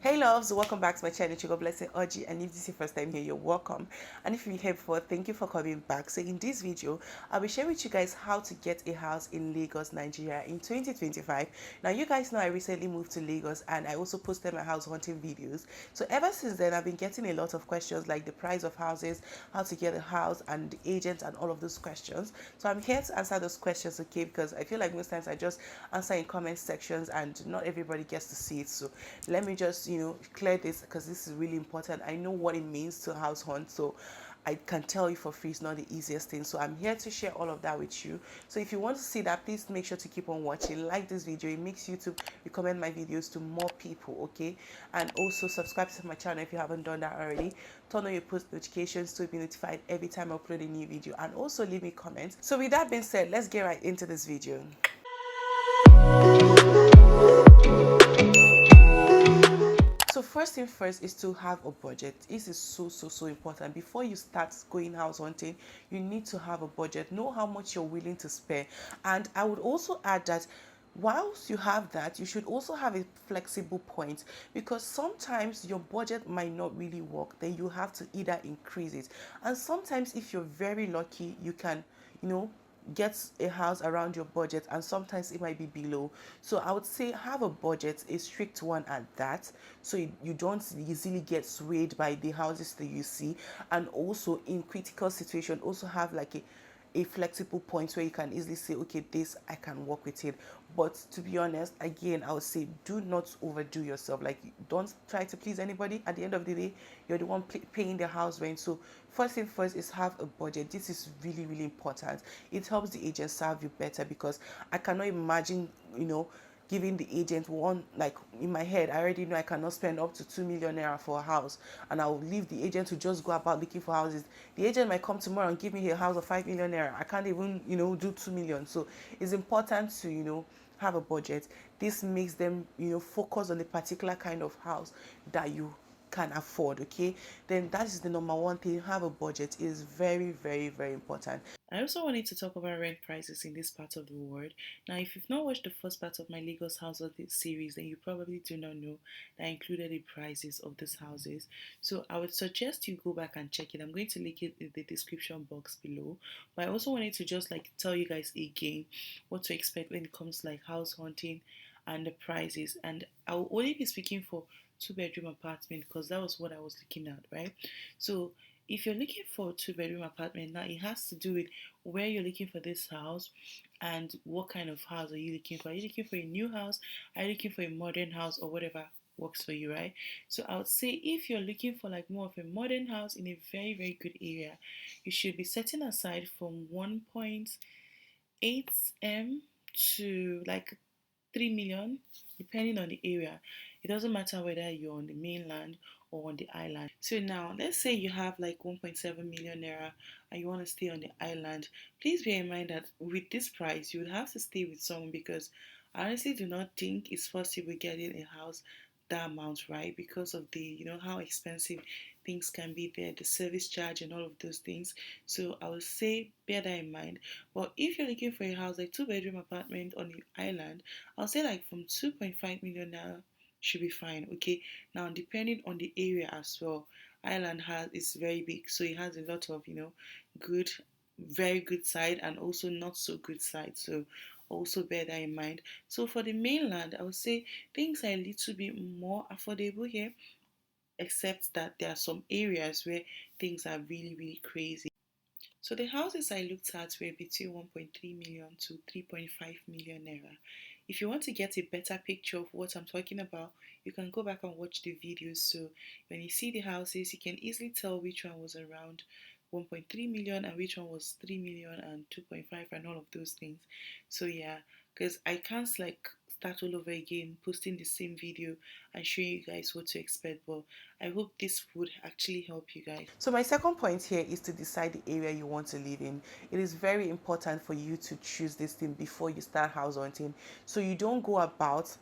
Hey loves, welcome back to my channel. God blessing Oji, and if this is your first time here, you're welcome. And if you're here before, thank you for coming back. So in this video, I'll be sharing with you guys how to get a house in Lagos, Nigeria in 2025. Now you guys know I recently moved to Lagos and I also posted my house hunting videos. So ever since then, I've been getting a lot of questions like the price of houses, how to get a house, and the agent and all of those questions. So I'm here to answer those questions, okay? Because I feel like most times I just answer in comment sections and not everybody gets to see it. So let me just clear this because this is really important. I know what it means to house hunt, so I can tell you for free it's not the easiest thing. So I'm here to share all of that with you. So if you want to see that, please make sure to keep on watching. Like this video, it makes YouTube recommend my videos to more people, okay? And also subscribe to my channel if you haven't done that already. Turn on your post notifications to be notified every time I upload a new video, and also leave me comments. So with that being said, let's get right into this video. So first thing first is to have a budget. This is so important. Before you start going house hunting, you need to have a budget. Know how much you're willing to spare. And I would also add that whilst you have that, you should also have a flexible point, because sometimes your budget might not really work. Then you have to either increase it. And sometimes if you're very lucky, you can, get a house around your budget, and sometimes it might be below. So I would say have a budget, a strict one at that, so you don't easily get swayed by the houses that you see. And also in critical situation, also have like a flexible point where you can easily say, okay, this I can work with it. But to be honest, again, I would say do not overdo yourself. Like, don't try to please anybody. At the end of the day, you're the one paying the house rent. So first thing first is have a budget. This is really important. It helps the agent serve you better, because I cannot imagine giving the agent one, like in my head I already know I cannot spend up to 2 million naira for a house, and I will leave the agent to just go about looking for houses. The agent might come tomorrow and give me a house of 5 million naira. I can't even do 2 million. So it's important to have a budget. This makes them focus on the particular kind of house that you can afford, okay? Then that is the number one thing. Have a budget. It is very important. I also wanted to talk about rent prices in this part of the world. Now, if you've not watched the first part of my Lagos house of this series, then you probably do not know that I included the prices of these houses. So I would suggest you go back and check it. I'm going to link it in the description box below. But I also wanted to just like tell you guys again what to expect when it comes to like house hunting and the prices. And I will only be speaking for 2-bedroom apartment, because that was what I was looking at, right? So if you're looking for a 2-bedroom apartment, now it has to do with where you're looking for this house and what kind of house are you looking for. Are you looking for a new house? Are you looking for a modern house, or whatever works for you, right? So I would say if you're looking for like more of a modern house in a very good area, you should be setting aside from 1.8 m to like 3 million, depending on the area. It doesn't matter whether you're on the mainland or on the island. So now let's say you have like 1.7 million naira and you want to stay on the island. Please bear in mind that with this price you would have to stay with someone, because I honestly do not think it's possible getting a house that amount, right? Because of the how expensive things can be there, the service charge and all of those things. So I would say bear that in mind. But if you're looking for a house like 2-bedroom apartment on the island, I'll say like from 2.5 million naira should be fine. Okay, now depending on the area as well, island has is very big, so it has a lot of good, very good side, and also not so good side. So also bear that in mind. So for the mainland, I would say things are a little bit more affordable here, except that there are some areas where things are really crazy. So the houses I looked at were between 1.3 million to 3.5 million naira. If you want to get a better picture of what I'm talking about, you can go back and watch the videos. So when you see the houses, you can easily tell which one was around 1.3 million and which one was 3 million and 2.5 and all of those things. So yeah, because I can't like start all over again posting the same video and showing you guys what to expect, but I hope this would actually help you guys. So my second point here is to decide the area you want to live in. It is very important for you to choose this thing before you start house hunting, so you don't go about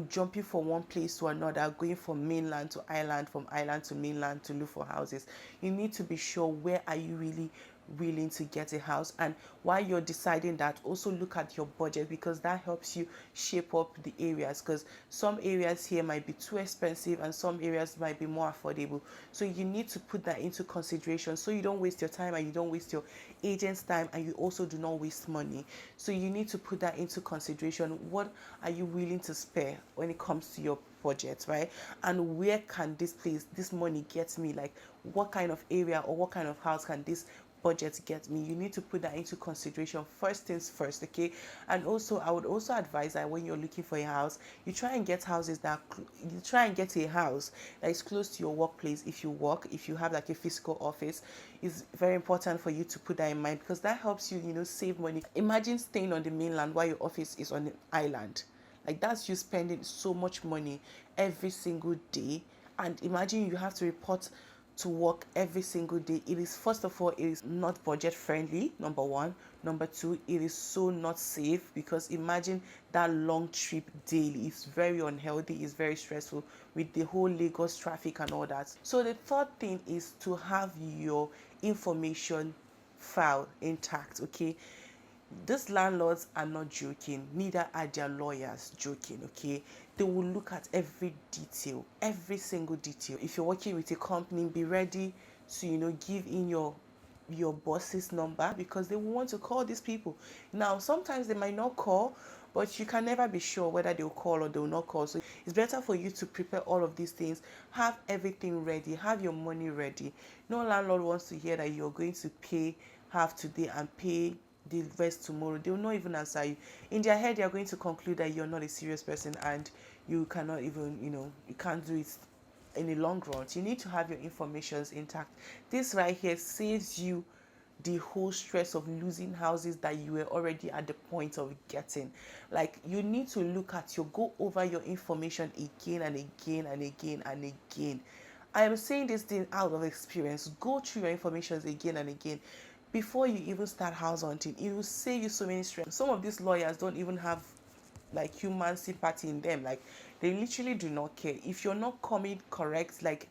jumping from one place to another, going from mainland to island, from island to mainland to look for houses. You need to be sure, where are you really willing to get a house. And while you're deciding that, also look at your budget, because that helps you shape up the areas, because some areas here might be too expensive and some areas might be more affordable. So you need to put that into consideration so you don't waste your time and you don't waste your agent's time, and you also do not waste money. So you need to put that into consideration. What are you willing to spare when it comes to your budget, right? And where can this money get me? Like, what kind of area or what kind of house can this budget get me? You need to put that into consideration. First things first, okay? And also, I would also advise that when you're looking for a house, you try and get houses that you try and get a house that is close to your workplace. If you work, if you have like a physical office, it's very important for you to put that in mind, because that helps you, save money. Imagine staying on the mainland while your office is on an island. Like, that's you spending so much money every single day. And imagine you have to report to work every single day. It is, first of all, it is not budget friendly, number one. Number two, it is so not safe, because imagine that long trip daily. It's very unhealthy, it's very stressful with the whole Lagos traffic and all that. So the third thing is to have your information file intact, okay? These landlords are not joking, neither are their lawyers joking, okay? They will look at every detail, every single detail. If you're working with a company, be ready to, give in your boss's number, because they will want to call these people. Now, sometimes they might not call, but you can never be sure whether they'll call or they'll not call. So it's better for you to prepare all of these things, have everything ready, have your money ready. No landlord wants to hear that you're going to pay half today and pay the rest tomorrow. They will not even answer you. In their head, they are going to conclude that you're not a serious person and you cannot even, you can't do it in the long run. So you need to have your informations intact. This right here saves you the whole stress of losing houses that you were already at the point of getting. Like, you need to go over your information again and again and again and again. I am saying this thing out of experience. Go through your informations again and again before you even start house hunting. It will save you so many stress. Some of these lawyers don't even have like human sympathy in them. Like, they literally do not care if you're not coming correct, like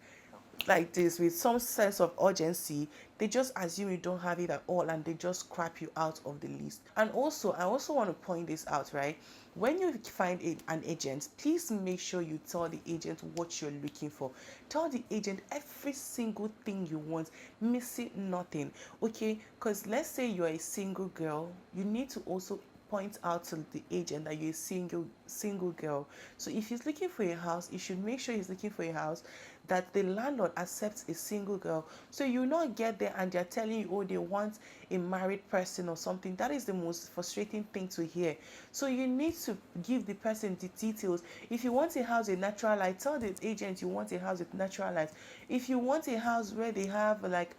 this, with some sense of urgency. They just assume you don't have it at all, and they just crap you out of the list. And also, I also want to point this out, right? When you find an agent, please make sure you tell the agent what you're looking for. Tell the agent every single thing you want, missing nothing, okay? Because let's say you're a single girl, you need to also point out to the agent that you're a single girl. So if he's looking for a house, you should make sure he's looking for a house that the landlord accepts a single girl. So you not get there and they're telling you, oh, they want a married person or something. That is the most frustrating thing to hear. So you need to give the person the details. If you want a house with natural light, tell the agent you want a house with natural light. If you want a house where they have like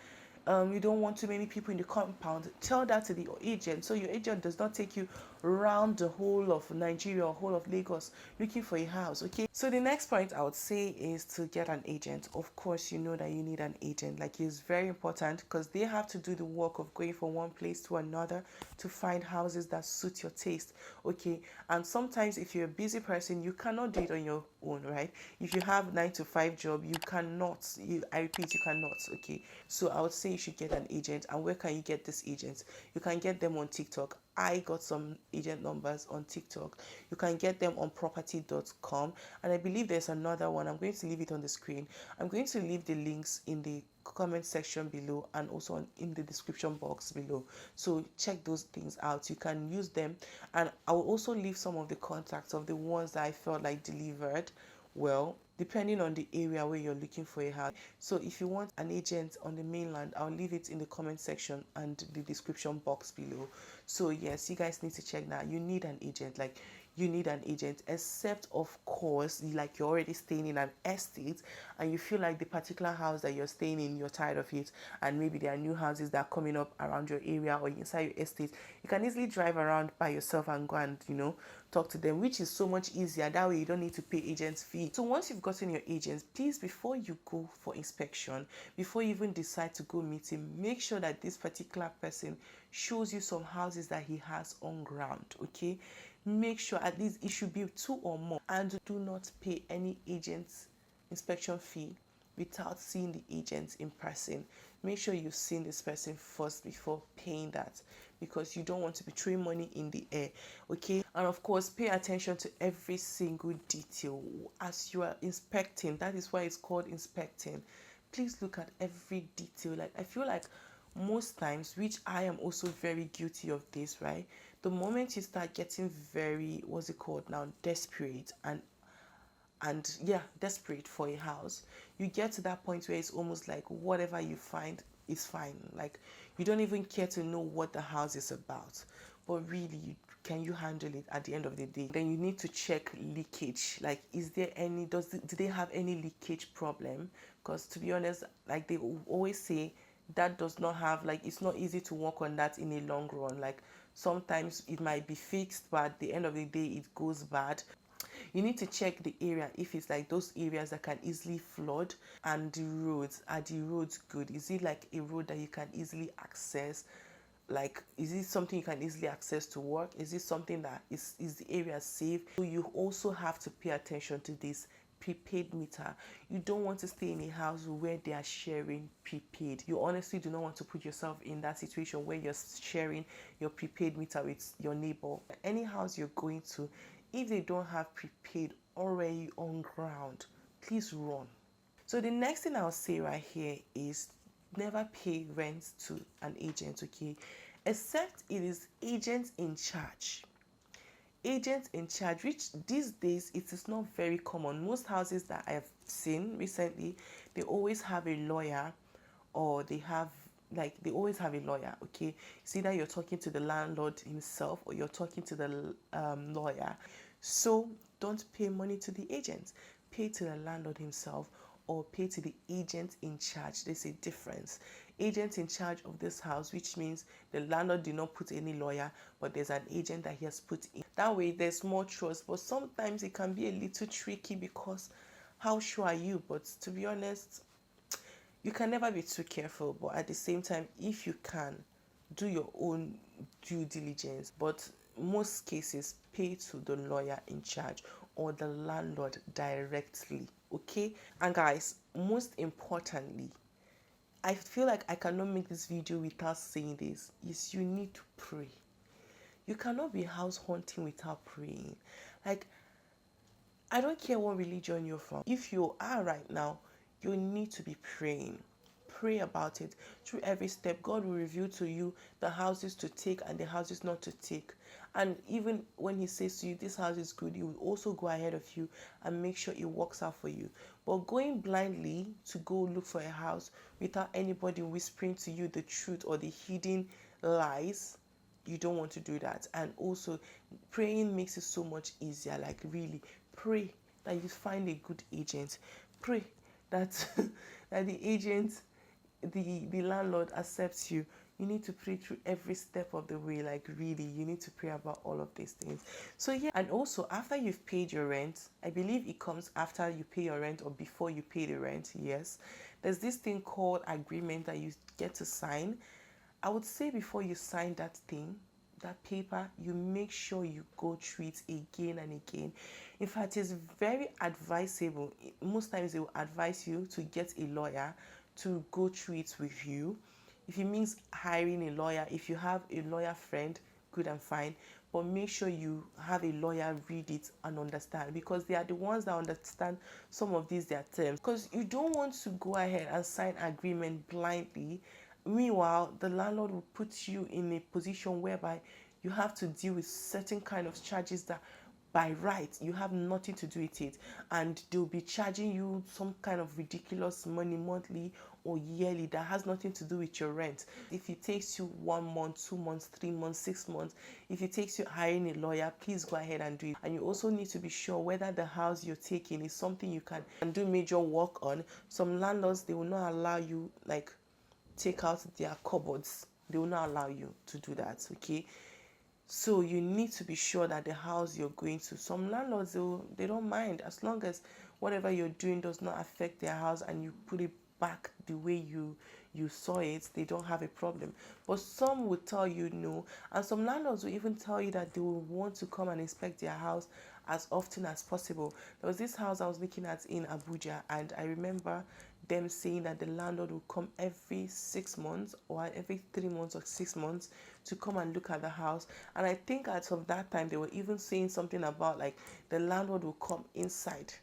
you don't want too many people in the compound, tell that to the agent, so your agent does not take you around the whole of Nigeria or whole of Lagos looking for a house, okay? So the next point I would say is to get an agent. Of course, you know that you need an agent. Like, it's very important, because they have to do the work of going from one place to another to find houses that suit your taste, okay? And sometimes if you're a busy person, you cannot do it on your own, right? If you have 9 to 5 job, you cannot. I repeat, you cannot, okay? So I would say you should get an agent. And where can you get these agents? You can get them on TikTok. I got some agent numbers on TikTok. You can get them on property.com, and I believe there's another one. I'm going to leave it on the screen. I'm going to leave the links in the comment section below and also in the description box below. So check those things out. You can use them, and I will also leave some of the contacts of the ones that I felt like delivered well, depending on the area where you're looking for a house. So if you want an agent on the mainland, I'll leave it in the comment section and the description box below. So yes, you guys need to check that. You need an agent. Like, you need an agent, except of course, like, you're already staying in an estate and you feel like the particular house that you're staying in, you're tired of it, and maybe there are new houses that are coming up around your area or inside your estate. You can easily drive around by yourself and go and talk to them, which is so much easier. That way you don't need to pay agent's fee. So once you've gotten your agent, please, before you go for inspection, before you even decide to go meet him, make sure that this particular person shows you some houses that he has on ground, okay? Make sure at least it should be 2 or more, and do not pay any agent's inspection fee without seeing the agent in person. Make sure you've seen this person first before paying that, because you don't want to be throwing money in the air. Okay, and of course pay attention to every single detail as you are inspecting. That is why it's called inspecting. Please look at every detail. Like, I feel like most times, which I am also very guilty of this, right? The moment you start getting very, what's it called now, desperate and yeah, desperate for a house, you get to that point where it's almost like whatever you find is fine. Like, you don't even care to know what the house is about. But really, can you handle it at the end of the day? Then you need to check leakage. Like, is there any, do they have any leakage problem? Because to be honest, like they always say, that does not have, like, it's not easy to work on that in a long run. Like, sometimes it might be fixed, but at the end of the day it goes bad. You need to check the area, if it's like those areas that can easily flood. And the roads, are the roads good? Is it like a road that you can easily access? Like, is it something you can easily access to work? Is it something that is the area safe? So you also have to pay attention to this prepaid meter. You don't want to stay in a house where they are sharing prepaid. You honestly do not want to put yourself in that situation where you're sharing your prepaid meter with your neighbor. Any house you're going to, if they don't have prepaid already on ground, please run. So the next thing I'll say right here is never pay rent to an agent, okay? Except it is agents in charge. Agents in charge, which these days it is not very common. Most houses that I have seen recently, they always have a lawyer, or they always have a lawyer, okay? It's either you're talking to the landlord himself or you're talking to the lawyer. So don't pay money to the agent. Pay to the landlord himself or pay to the agent in charge. There's a difference. Agent in charge of this house, which means the landlord did not put any lawyer, but there's an agent that he has put in. That way there's more trust, but sometimes it can be a little tricky because how sure are you? But to be honest, you can never be too careful. But at the same time, if you can, do your own due diligence. But most cases, pay to the lawyer in charge or the landlord directly, okay? And guys, most importantly, I feel like I cannot make this video without saying this, is you need to pray. You cannot be house hunting without praying. Like, I don't care what religion you're from. If you are right now, you need to be praying. Pray about it. Through every step, God will reveal to you the houses to take and the houses not to take. And even when he says to you, this house is good, he will also go ahead of you and make sure it works out for you. But going blindly to go look for a house without anybody whispering to you the truth or the hidden lies, you don't want to do that. And also, praying makes it so much easier. Like, really, pray that you find a good agent. Pray that that the agent, the landlord accepts you. You need to pray through every step of the way. Like, really, you need to pray about all of these things. So yeah, and also after you've paid your rent, I believe it comes after you pay your rent or before you pay the rent. Yes, there's this thing called agreement that you get to sign. I would say before you sign that thing, that paper, you make sure you go through it again and again. In fact, it's very advisable. Most times they will advise you to get a lawyer to go through it with you. If it means hiring a lawyer, if you have a lawyer friend, good and fine, but make sure you have a lawyer read it and understand, because they are the ones that understand some of these their terms. Because you don't want to go ahead and sign agreement blindly. Meanwhile, the landlord will put you in a position whereby you have to deal with certain kind of charges that by right you have nothing to do with it, and they'll be charging you some kind of ridiculous money monthly or yearly that has nothing to do with your rent. If it takes you 1 month, 2 months, 3 months, 6 months, if it takes you hiring a lawyer, please go ahead and do it. And you also need to be sure whether the house you're taking is something you can do major work on. Some landlords, they will not allow you, like, take out their cupboards. They will not allow you to do that, okay? So you need to be sure that the house you're going to, some landlords, they don't mind, as long as whatever you're doing does not affect their house and you put it back the way you saw it, they don't have a problem. But some will tell you no, and some landlords will even tell you that they will want to come and inspect their house as often as possible. There was this house I was looking at in Abuja, and I remember them saying that the landlord will come every 6 months or every 3 months or 6 months to come and look at the house. And I think as of that time they were even saying something about like the landlord will come inside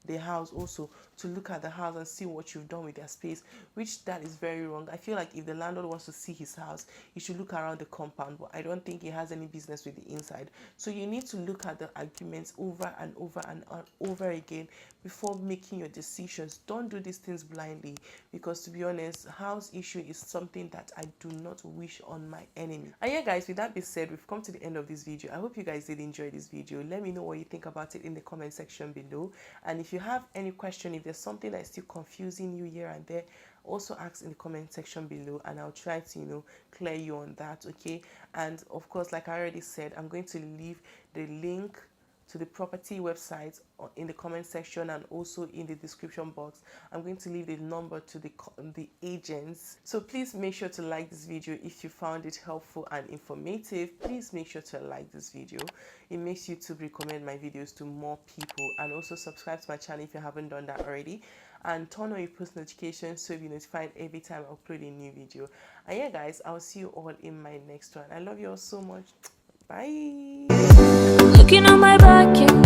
the house also to look at the house and see what you've done with their space, which that is very wrong. I feel like if the landlord wants to see his house, he should look around the compound, but I don't think he has any business with the inside. So you need to look at the arguments over and over and over again before making your decisions. Don't do these things blindly, because to be honest, house issue is something that I do not wish on my enemy. And yeah guys, with that being said, we've come to the end of this video. I hope you guys did enjoy this video. Let me know what you think about it in the comment section below. And if you have any question, if there's something that is still confusing you here and there, also ask in the comment section below, and I'll try to clear you on that. Okay, and of course, like I already said, I'm going to leave the link to the property website in the comment section and also in the description box. I'm going to leave the number to the agents. So please make sure to like this video if you found it helpful and informative. Please make sure to like this video. It makes YouTube recommend my videos to more people, and also subscribe to my channel if you haven't done that already, and turn on your post notifications so you'll be notified every time I upload a new video. And yeah guys, I'll see you all in my next one. I love you all so much. Bye. Looking on my back, yeah.